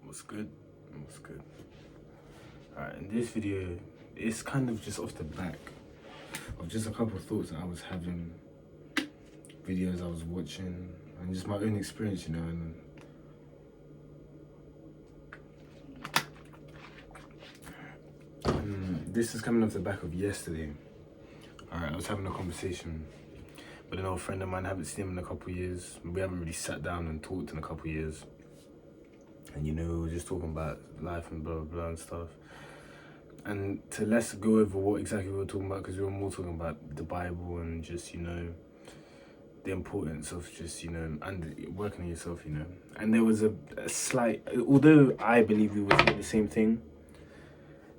What's good? What's good? Alright, in this video, it's kind of just off the back of just a couple of thoughts that I was having, videos I was watching, and just my own experience, you know. And this is coming off the back of yesterday. Alright, I was having a conversation with an old friend of mine. I haven't seen him in a couple of years. We haven't really sat down and talked in a couple of years. And you know, we were just talking about life and blah blah blah and stuff. And let's go over what exactly we were talking about, because we were more talking about the Bible and just, you know, the importance of just, you know, and working on yourself, you know. And there was a slight, although I believe we were saying the same thing,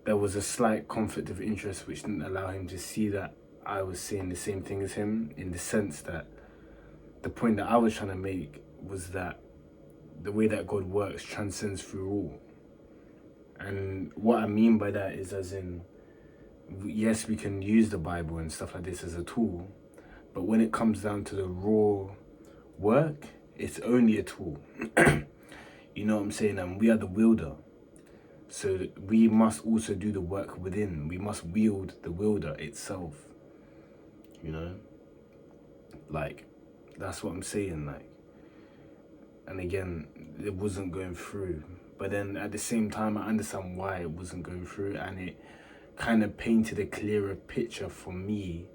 there was a slight conflict of interest which didn't allow him to see that I was saying the same thing as him, in the sense that the point that I was trying to make was that the way that God works transcends through all. And what I mean by that is, as in, yes, we can use the Bible and stuff like this as a tool, but when it comes down to the raw work, it's only a tool. You know what I'm saying? And we are the wielder. So we must also do the work within. We must wield the wielder itself. You know? Like, that's what I'm saying, like. And again, it wasn't going through. But then at the same time, I understand why it wasn't going through, and it kind of painted a clearer picture for me,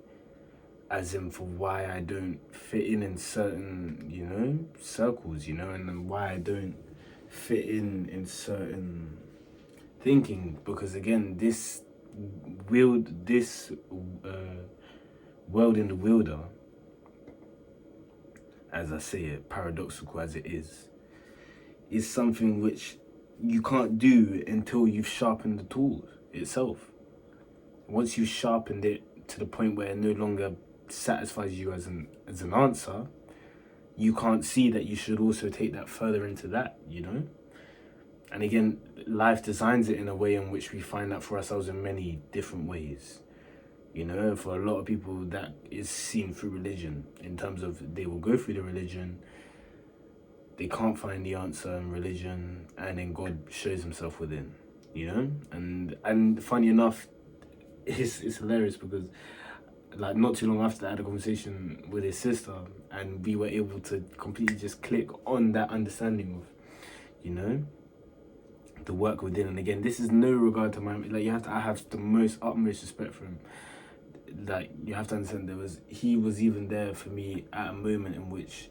as in for why I don't fit in certain, you know, circles, you know, and then why I don't fit in certain thinking. Because again, this world in the wielder, as I say it, paradoxical as it is something which you can't do until you've sharpened the tool itself. Once you've sharpened it to the point where it no longer satisfies you as an answer, you can't see that you should also take that further into that, you know? And again, life designs it in a way in which we find that for ourselves in many different ways. You know, for a lot of people, that is seen through religion, in terms of they will go through the religion, they can't find the answer in religion, and then God shows himself within, you know? And funny enough, it's hilarious, because like not too long after that, I had a conversation with his sister, and we were able to completely just click on that understanding of, you know, the work within. And again, this is no regard to my, like, I have the utmost respect for him. Like, you have to understand, he was even there for me at a moment in which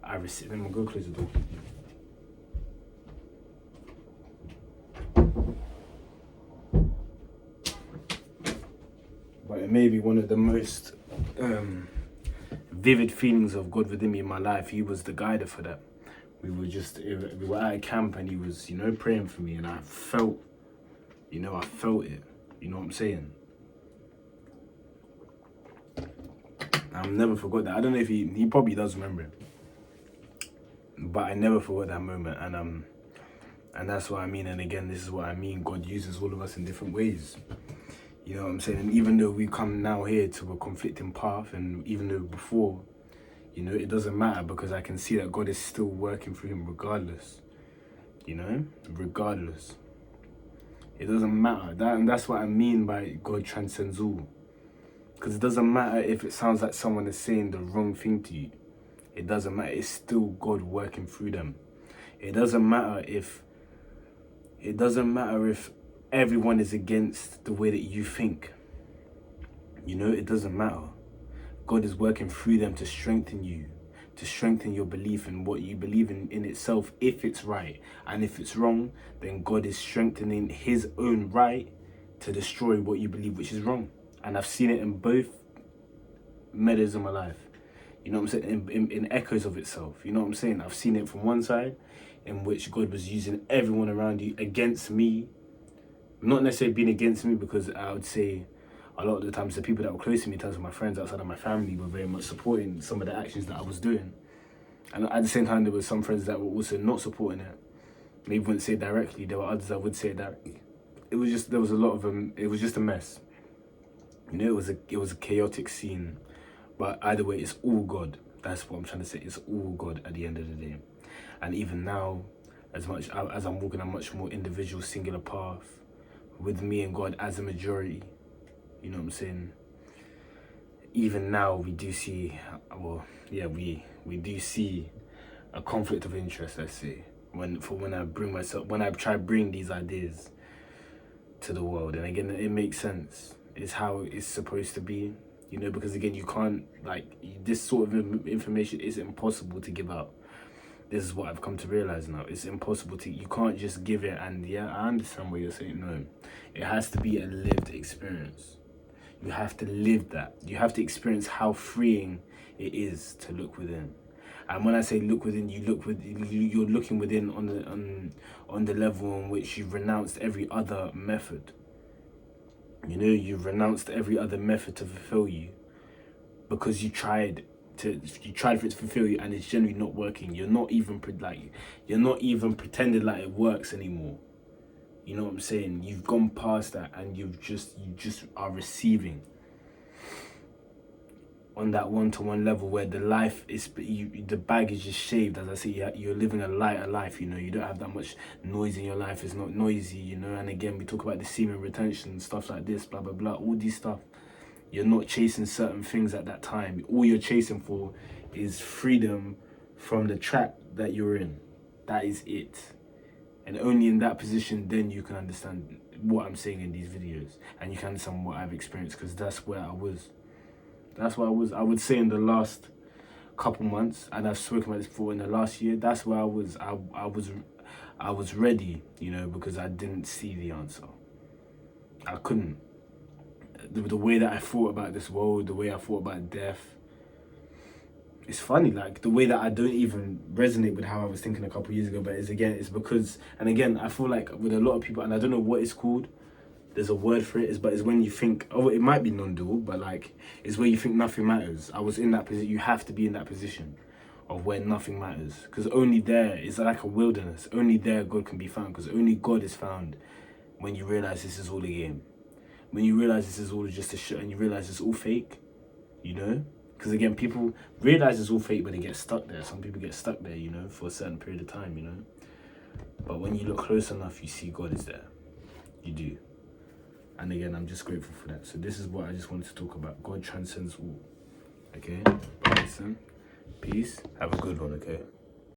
I received. I'm gonna go close the door. But it may be one of the most vivid feelings of God within me in my life. He was the guider for that. We were at a camp, and he was, you know, praying for me, and I felt it. You know what I'm saying? I'll never forgot that. I don't know if he probably does remember it, but I never forgot that moment. And that's what I mean. And again, this is what I mean. God uses all of us in different ways. You know what I'm saying? And even though we come now here to a conflicting path, and even though before, you know, it doesn't matter, because I can see that God is still working through him regardless. You know? Regardless. It doesn't matter. And that's what I mean by God transcends all. Because it doesn't matter if it sounds like someone is saying the wrong thing to you. It doesn't matter. It's still God working through them. It doesn't matter if everyone is against the way that you think. You know, it doesn't matter. God is working through them to strengthen you, to strengthen your belief in what you believe in itself, if it's right. And if it's wrong, then God is strengthening his own right to destroy what you believe, which is wrong. And I've seen it in both meadows of my life. You know what I'm saying? In echoes of itself. You know what I'm saying? I've seen it from one side, in which God was using everyone around you against me. Not necessarily being against me, because I would say a lot of the times the people that were close to me, in terms of my friends outside of my family, were very much supporting some of the actions that I was doing. And at the same time, there were some friends that were also not supporting it. Maybe wouldn't say it directly. There were others that would say it directly. There was a lot of them. It was just a mess. You know, it was a chaotic scene. But either way, it's all God. That's what I'm trying to say. It's all God at the end of the day. And even now, as I'm walking a much more individual, singular path with me and God as a majority. You know what I'm saying? Even now, we do see, we do see a conflict of interest, let's say, when I try to bring these ideas to the world. And again, it makes sense. It's how it's supposed to be, you know, because again, you can't, this sort of information is impossible to give out. This is what I've come to realize now. It's impossible you can't just give it and, yeah, I understand what you're saying. No, it has to be a lived experience. You have to live that. You have to experience how freeing it is to look within. And when I say look within, you're looking within on the level in which you've renounced every other method. You know, you've renounced every other method to fulfill you because you tried for it to fulfill you, and it's generally not working. You're not even pretending like it works anymore. You know what I'm saying? You've gone past that, and you just are receiving on that one-to-one level where the bag is just shaved. As I say, you're living a lighter life. You know, you don't have that much noise in your life. It's not noisy. You know, and again, we talk about the semen retention, stuff like this, blah blah blah, all these stuff. You're not chasing certain things at that time. All you're chasing for is freedom from the trap that you're in. That is it. And only in that position, then you can understand what I'm saying in these videos. And you can understand what I've experienced, because that's where I was. That's where I was. I would say in the last couple months, and I've spoken about this before, in the last year, that's where I was. I was ready, you know, because I didn't see the answer. I couldn't. The way that I thought about this world, the way I thought about death, it's funny, like the way that I don't even resonate with how I was thinking a couple of years ago, but it's because, and again, I feel like with a lot of people, and I don't know what it's called, there's a word for it, but it's when you think, oh, it might be non-dual, but like, it's where you think nothing matters. I was in that position. You have to be in that position of where nothing matters, because only there is like a wilderness. Only there God can be found, because only God is found when you realize this is all a game. When you realize this is all just a shit, and you realize it's all fake, you know? Because again, people realize it's all fake, but they get stuck there. Some people get stuck there, you know, for a certain period of time, you know? But when you look close enough, you see God is there. You do. And again, I'm just grateful for that. So this is what I just wanted to talk about. God transcends all. Okay? Listen. Peace. Have a good one, okay?